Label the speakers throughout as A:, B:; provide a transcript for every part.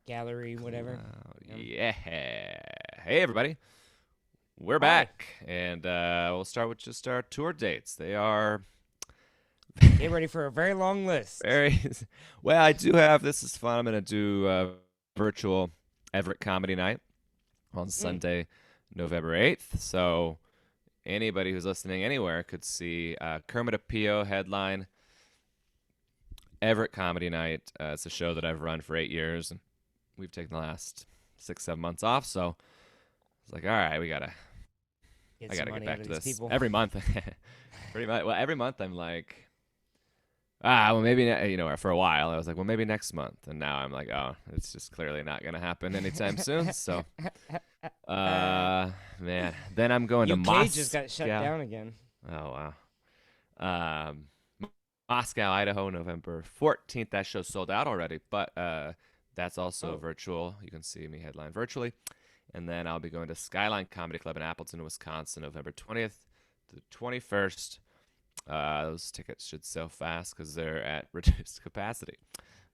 A: gallery, whatever.
B: Yeah. Hey, everybody. We're
A: Hi.
B: back. And we'll start with just our tour dates. They are
A: Get ready for a very long list.
B: very. Well, I do have. This is fun. I'm going to do virtual Everett Comedy Night on
A: Mm.
B: Sunday, November 8th. So anybody who's listening anywhere could see Kermit Apio headline Everett Comedy Night. It's a show that I've run for 8 years, and we've taken the last 6, 7 months off. So it's like, all right,
A: Get
B: I
A: some
B: gotta get
A: money out
B: back
A: of
B: to
A: these
B: this
A: people.
B: every month. Pretty much. Well, every month I'm like, well, maybe for a while I was like, well, maybe next month, and now I'm like, oh, it's just clearly not gonna happen anytime soon. So, man, then I'm going to
A: UK just got shut
B: Moscow.
A: down again.
B: Oh wow. Moscow, Idaho, November 14th. That show's sold out already, but that's also
A: Oh,
B: virtual. You can see me headline virtually. And then I'll be going to Skyline Comedy Club in Appleton, Wisconsin, November 20th to the 21st. Those tickets should sell fast because they're at reduced capacity.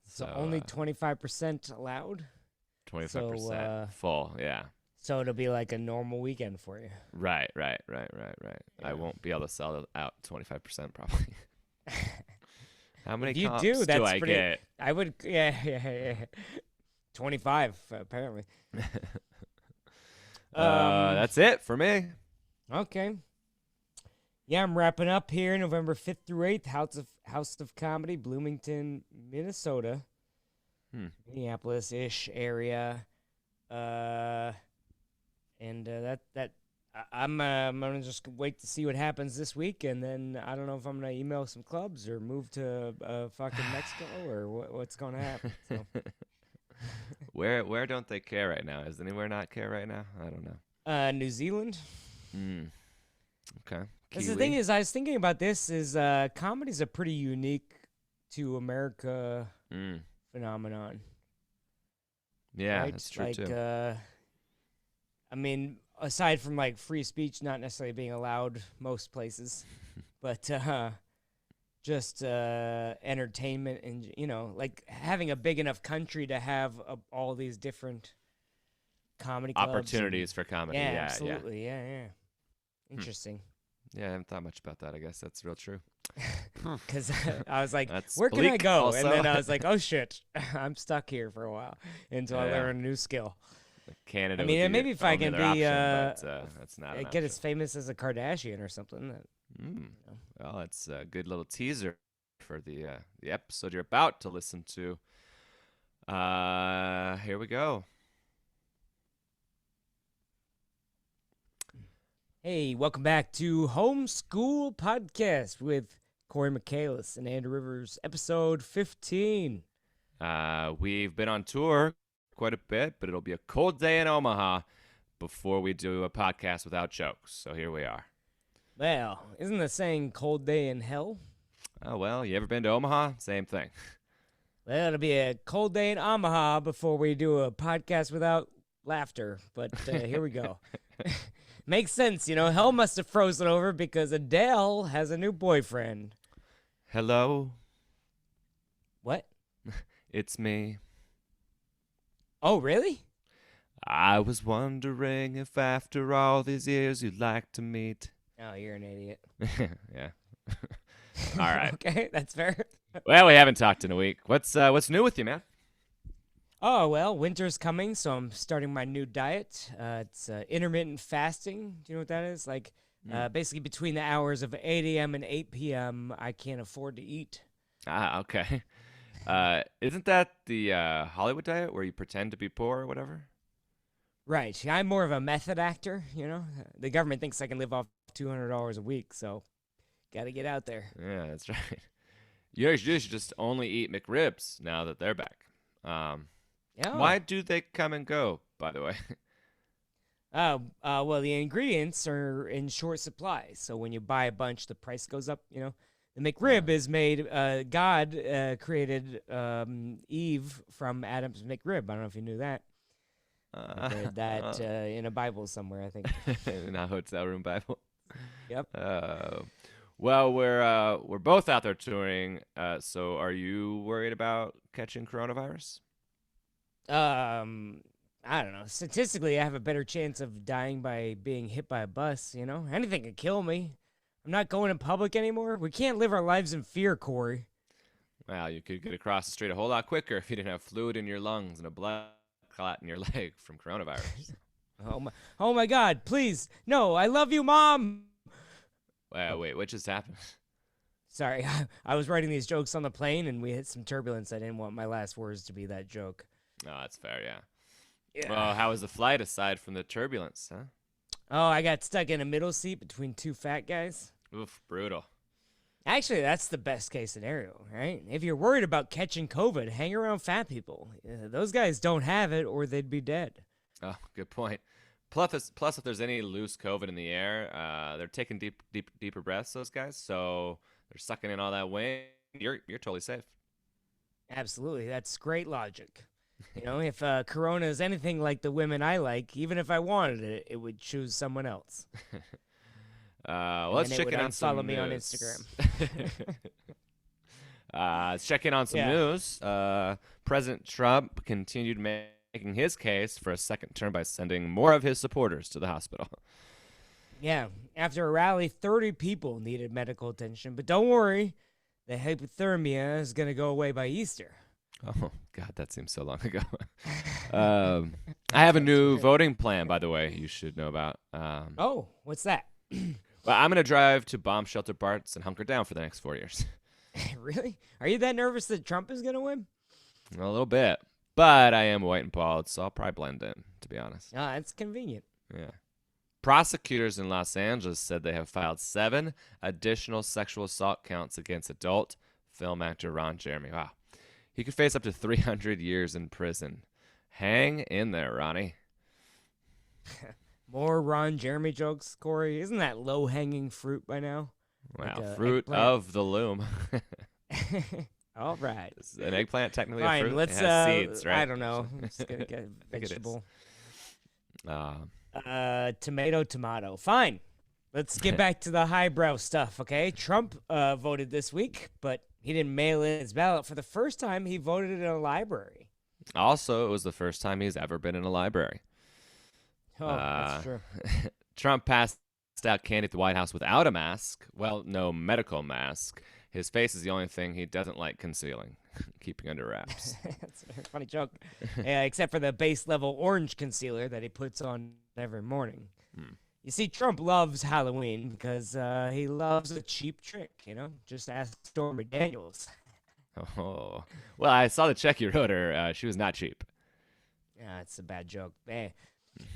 B: So
A: so only 25% allowed. So
B: 25% full. Yeah.
A: so it'll be like a normal weekend for you.
B: Right. I
A: Yeah.
B: won't be able to sell out 25% probably. How many
A: If you do,
B: comps do
A: that's
B: I
A: pretty.
B: get?
A: I would. Yeah. 25 apparently. Um.
B: That's it for me.
A: Okay. Yeah, I'm wrapping up here November 5th through 8th, House of Comedy, Bloomington, Minnesota,
B: Hmm.
A: Minneapolis-ish area. Uh and I'm gonna just wait to see what happens this week, and then I don't know if I'm gonna email some clubs or move to fucking Mexico or what's gonna happen. So
B: Where don't they care right now? Is anywhere not care right now? I don't know.
A: New Zealand.
B: Hmm. Okay.
A: That's the thing
B: Kiwi.
A: is, I was thinking about this. Is comedy's a pretty unique to America
B: Mm.
A: phenomenon,
B: Yeah,
A: right?
B: that's true
A: Like,
B: too.
A: I mean, aside from like free speech not necessarily being allowed most places, but just entertainment and like having a big enough country to have all these different comedy clubs and
B: Opportunities for comedy.
A: yeah,
B: Yeah, yeah.
A: absolutely, yeah.
B: Hmm.
A: Interesting.
B: Yeah, I haven't thought much about that. I guess that's real true. Hmm.
A: Because I was like,
B: That's
A: where can I
B: bleak
A: go? And
B: also.
A: then I was like, oh shit, I'm stuck here for a while until I
B: Yeah.
A: learn a new skill. I
B: Canada would
A: mean, and
B: be
A: maybe if I
B: only
A: can
B: other
A: be
B: option, but that's not an
A: get
B: option.
A: as famous as a Kardashian or something.
B: Mm.
A: You know.
B: Well, it's a good little teaser for the episode you're about to listen to. Here we go.
A: Hey, welcome back to Homeschool Podcast with Corey Michaelis and Andrew Rivers, episode 15.
B: We've been on tour quite a bit, but it'll be a cold day in Omaha before we do a podcast without jokes. So here we are.
A: Well, isn't the saying cold day in hell?
B: Oh, well, you ever been to Omaha? Same thing.
A: Well, it'll be a cold day in Omaha before we do a podcast without laughter. But here we go. Makes sense, Hell must have frozen over because Adele has a new boyfriend.
B: Hello,
A: What?
B: it's me.
A: Oh, really?
B: I was wondering if after all these years you'd like to meet.
A: Oh, you're an idiot.
B: Yeah. All right.
A: Okay, that's fair.
B: Well, we haven't talked in a week. What's new with you, man?
A: Oh, well, winter's coming, so I'm starting my new diet. It's intermittent fasting. Do you know what that is? Like,
B: Mm.
A: basically between the hours of 8 a.m. and 8 p.m., I can't afford to eat.
B: Okay. Isn't that the Hollywood diet where you pretend to be poor or whatever?
A: Right. I'm more of a method actor. The government thinks I can live off $200 a week, so got to get out there.
B: Yeah, that's right. You should just only eat McRibs now that they're back.
A: Yeah.
B: Why do they come and go, by the way?
A: Well, the ingredients are in short supply, so when you buy a bunch, the price goes up. The
B: Uh,
A: McRib is made. God created Eve from Adam's McRib. I don't know if you knew that. I
B: uh,
A: read that in a Bible somewhere, I think.
B: in a hotel room Bible.
A: Yep.
B: Well, we're both out there touring. So, are you worried about catching coronavirus?
A: I don't know. Statistically, I have a better chance of dying by being hit by a bus, you know? Anything could kill me. I'm not going in public anymore. We can't live our lives in fear, Corey.
B: Well, you could get across the street a whole lot quicker if you didn't have fluid in your lungs and a blood clot in your leg from coronavirus.
A: Oh my God, please. No, I love you, Mom.
B: Wait, what just happened?
A: Sorry, I was writing these jokes on the plane and we hit some turbulence. I didn't want my last words to be that joke.
B: Oh, that's fair, yeah.
A: Yeah.
B: Well, how was the flight aside from the turbulence, huh?
A: Oh, I got stuck in a middle seat between two fat guys.
B: Oof, brutal.
A: Actually, that's the best case scenario, right? If you're worried about catching COVID, hang around fat people. Those guys don't have it or they'd be dead.
B: Oh, good point. Plus, if there's any loose COVID in the air, they're taking deeper breaths. Those guys, so they're sucking in all that wind. You're totally safe.
A: Absolutely. That's great logic. You know, if Corona is anything like the women I like, even if I wanted it, it would choose someone else.
B: Let's check in on some
A: follow me on
B: news.
A: Instagram.
B: Let's check in on some news. President Trump continued making his case for a second term by sending more of his supporters to the hospital.
A: Yeah, after a rally, 30 people needed medical attention. But don't worry, the hypothermia is going to go away by Easter.
B: Oh, God, that seems so long ago. I have a new voting plan, by the way, you should know about.
A: Oh, what's that?
B: Well, I'm going to drive to bomb shelter parts and hunker down for the next 4 years.
A: Really? Are you that nervous that Trump is going to win?
B: A little bit. But I am white and bald, so I'll probably blend in, to be honest.
A: Ah, that's convenient.
B: Yeah. Prosecutors in Los Angeles said they have filed 7 additional sexual assault counts against adult film actor Ron Jeremy. Wow. He could face up to 300 years in prison. Hang in there, Ronnie.
A: More Ron Jeremy jokes, Corey. Isn't that low-hanging fruit by now?
B: Wow,
A: Like
B: fruit
A: eggplant.
B: of the loom.
A: All right.
B: Is an eggplant technically
A: Fine,
B: a fruit?
A: let's,
B: It has seeds, right?
A: I don't know. I'm just going to get
B: think it is.
A: vegetable.
B: Tomato.
A: Fine. Let's get back to the highbrow stuff, okay? Trump voted this week, but he didn't mail in his ballot. For the first time, he voted in a library.
B: Also, it was the first time he's ever been in a library.
A: Oh, that's true.
B: Trump passed out candy at the White House without a mask. Well, no medical mask. His face is the only thing he doesn't like concealing, keeping under wraps.
A: That's a very funny joke. Yeah, except for the base level orange concealer that he puts on every morning. You see, Trump loves Halloween because he loves a cheap trick, you know? Just ask Stormy Daniels.
B: Oh, well, I saw the check you wrote her. She was not cheap.
A: Yeah, it's a bad joke.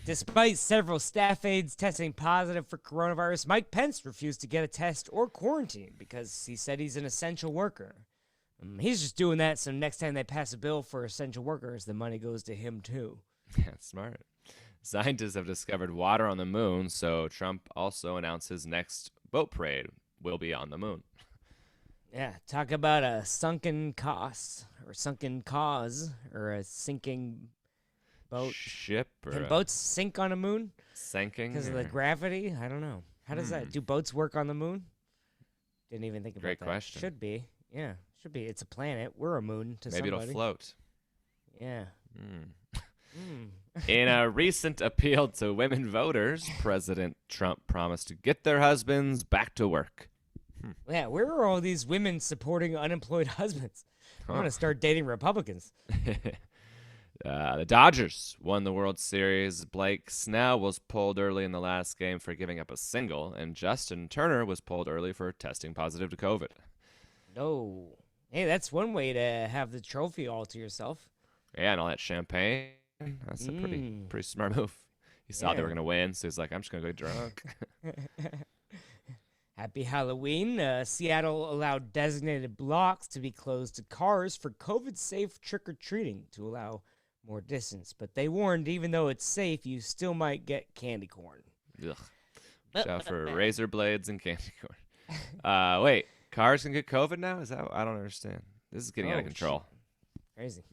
A: Despite several staff aides testing positive for coronavirus, Mike Pence refused to get a test or quarantine because he said he's an essential worker. He's just doing that so next time they pass a bill for essential workers, the money goes to him too.
B: Yeah, smart. Scientists have discovered water on the moon, so Trump also announced his next boat parade will be on the moon.
A: Yeah, talk about a sunken cost or sunken cause or a sinking boat.
B: Ship or
A: Can boats sink on a moon?
B: sinking?
A: Because of the gravity? I don't know. How does that? Do boats work on the moon? Didn't even think about
B: Great
A: that.
B: question.
A: Should be. Yeah, should be. It's a planet. We're a moon to
B: Maybe
A: somebody.
B: it'll float.
A: Yeah.
B: In a recent appeal to women voters, President Trump promised to get their husbands back to work.
A: Yeah, where are all these women supporting unemployed husbands? I'm going to start dating Republicans.
B: The Dodgers won the World Series. Blake Snell was pulled early in the last game for giving up a single, and Justin Turner was pulled early for testing positive to COVID.
A: No. Hey, that's one way to have the trophy all to yourself.
B: Yeah, and all that champagne. That's a pretty smart move. He saw they were going to win, so he's like, I'm just going to go drunk.
A: Happy Halloween. Seattle allowed designated blocks to be closed to cars for COVID-safe trick-or-treating to allow more distance. But they warned even though it's safe, you still might get candy corn.
B: Ugh. Watch out for razor blades and candy corn. Wait, cars can get COVID now? Is that? I don't understand. This is getting out of control.
A: Shit. Crazy.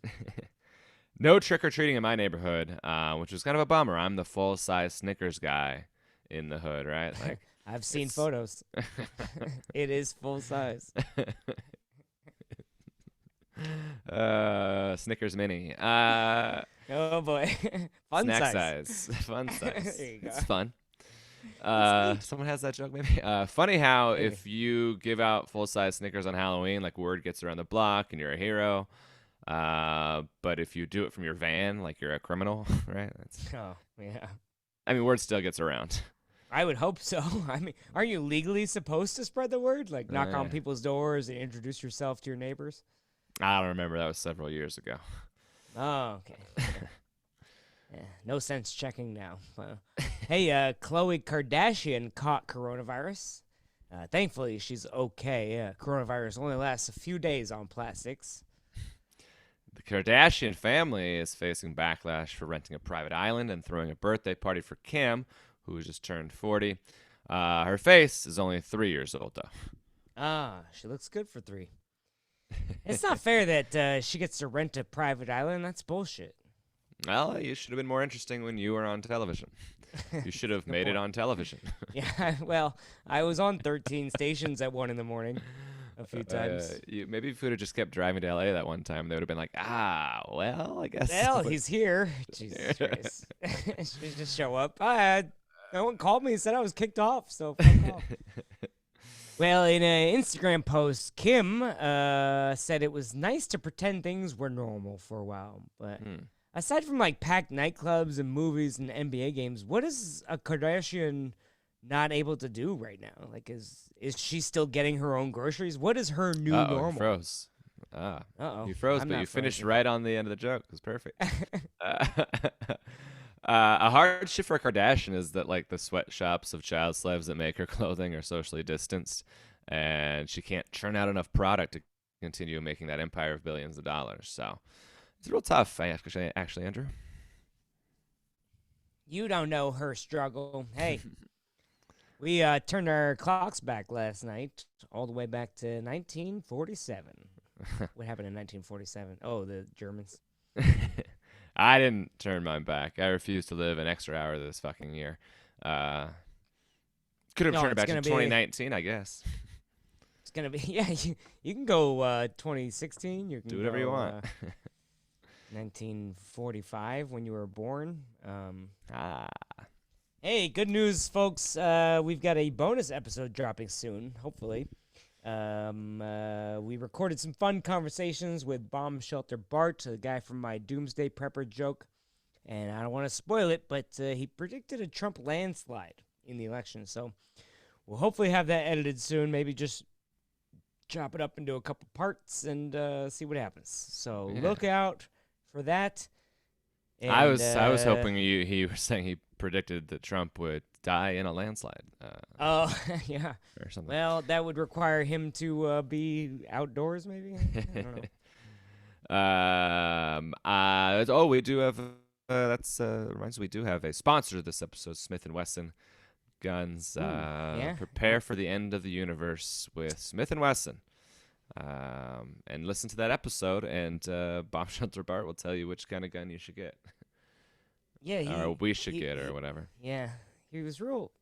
B: No trick-or-treating in my neighborhood, which was kind of a bummer. I'm the full-size Snickers guy in the hood, right? Like
A: I've seen photos. It is full size.
B: Snickers mini.
A: Oh boy, fun
B: Snack
A: size.
B: size. Fun
A: There
B: size.
A: you go.
B: It's fun.
A: It's neat.
B: Someone has that joke maybe. Funny how
A: Maybe.
B: if you give out full size Snickers on Halloween, like word gets around the block and you're a hero. But if you do it from your van, like you're a criminal, right?
A: Oh yeah.
B: I mean, word still gets around.
A: I would hope so. I mean, are you legally supposed to spread the word? Like knock
B: Uh,
A: on people's doors and introduce yourself to your neighbors?
B: I don't remember. That was several years ago.
A: Oh, okay. Yeah, no sense checking now. Hey, Khloe Kardashian caught coronavirus. Thankfully, she's okay. Coronavirus only lasts a few days on plastics.
B: The Kardashian family is facing backlash for renting a private island and throwing a birthday party for Kim, who just turned 40. Her face is only 3 years old, though.
A: Ah, she looks good for 3. It's not fair that she gets to rent a private island. That's bullshit.
B: Well, you should have been more interesting when you were on television. You should have made it
A: point.
B: on television.
A: Yeah, well, I was on 13 stations at 1 in the morning a few times.
B: Maybe if we would have just kept driving to LA that one time, they would have been like, well, I guess.
A: Well, he's here. Jesus Christ. She just show up. No one called me and said I was kicked off, so fuck off. Well, in an Instagram post, Kim said it was nice to pretend things were normal for a while. But aside from like packed nightclubs and movies and NBA games, what is a Kardashian not able to do right now? Like, is she still getting her own groceries? What is her new normal?
B: He froze.
A: Uh-oh.
B: You froze,
A: I'm
B: but
A: not
B: you finished
A: frozen.
B: right on the end of the joke. It was perfect. A hardship for a Kardashian is that like the sweatshops of child slaves that make her clothing are socially distanced, and she can't churn out enough product to continue making that empire of billions of dollars. So it's real tough, actually, Andrew.
A: You don't know her struggle. Hey, we turned our clocks back last night, all the way back to 1947. What happened in 1947? Oh, the Germans.
B: I didn't turn mine back. I refuse to live an extra hour this fucking year. Could have turned it back to 2019, I guess.
A: It's gonna be yeah. You can go 2016. You can
B: Do whatever you want.
A: 1945 when you were born. Hey, good news, folks. We've got a bonus episode dropping soon, hopefully. We recorded some fun conversations with Bomb Shelter Bart, the guy from my Doomsday Prepper joke. And I don't want to spoil it, but he predicted a Trump landslide in the election. So we'll hopefully have that edited soon. Maybe just chop it up into a couple parts and see what happens. So look out for that. And,
B: I was hoping he was saying he predicted that Trump would die in a landslide.
A: Oh yeah,
B: or something.
A: Well, that would require him to be outdoors, maybe. I don't know.
B: We do have. Reminds me, we do have a sponsor to this episode, Smith & Wesson Guns. Prepare for the end of the universe with Smith & Wesson. And listen to that episode, and Bomb Shelter Bart will tell you which kind of gun you should get.
A: Yeah,
B: or we should get, or whatever.
A: Yeah, he was real